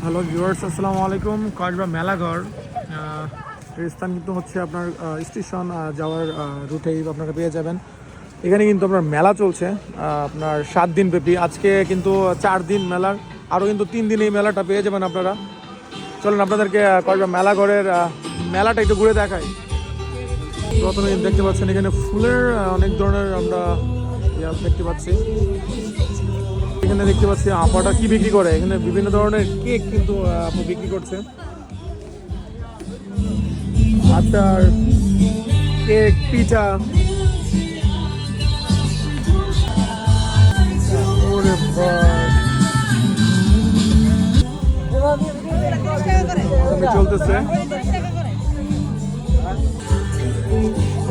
Hello viewers, আসসালামু আলাইকুম। কসবা মেলাঘর এর স্থান কিন্তু হচ্ছে আপনার স্টেশন যাওয়ার রুটেই আপনারা পেয়ে যাবেন। এখানে কিন্তু আপনার মেলা চলছে আপনার 7 দিন ব্যাপী। আজকে কিন্তু 4 দিন মেলার, আরও কিন্তু 3 দিন এই মেলাটা পেয়ে যাবেন আপনারা। চলুন আপনাদেরকে কসবা মেলাঘরের মেলাটা একটু ঘুরে দেখাই। প্রথমে দেখতে পাচ্ছেন এখানে ফুলের অনেক ধরনের আমরা দেখতে পাচ্ছি। এখানে দেখতে পাচ্ছি আপাটা কি বিক্রি করে, এখানে বিভিন্ন ধরনের কেক কিন্তু আপু বিক্রি করছে। আচার, কেক, পিঠা। ওরে চলতেছে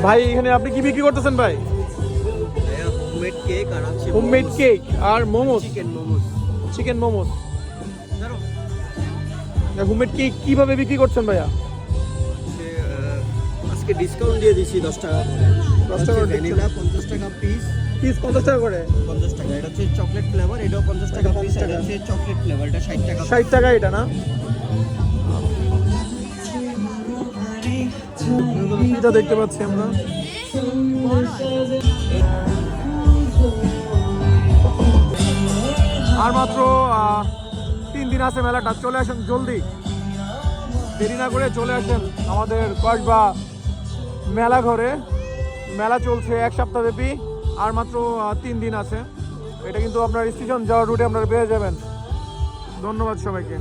ভাই। এখানে আপনি কি বিক্রি করতেছেন ভাই? হোমমেড কেক আর momos, chicken momos. Homemade cake কিভাবে বিক্রি করছেন ভাইয়া? আজকে ডিসকাউন্ট দিয়ে দিছি 10 টাকা করে। 10 টাকা ভ্যানিলা 50 টাকা পিস। 50 টাকা করে। 50 টাকা। এটা হচ্ছে চকলেট ফ্লেভার, এটাও 50 টাকা পিস। এটা হচ্ছে চকলেট ফ্লেভার, এটা 60 টাকা। 60 টাকা এটা না? এটা দেখতে পাচ্ছি আমরা। আর মাত্র 3 দিন আছে মেলাটা। চলে আসেন জলদি, দেরি না করে চলে আসেন আমাদের কসবা মেলা ঘরে। মেলা চলছে 1 সপ্তাহ ব্যাপী, আর মাত্র 3 দিন আছে। এটা কিন্তু আপনার স্টেশন যাওয়ার রুটে আপনারা পেয়ে যাবেন। ধন্যবাদ সবাইকে।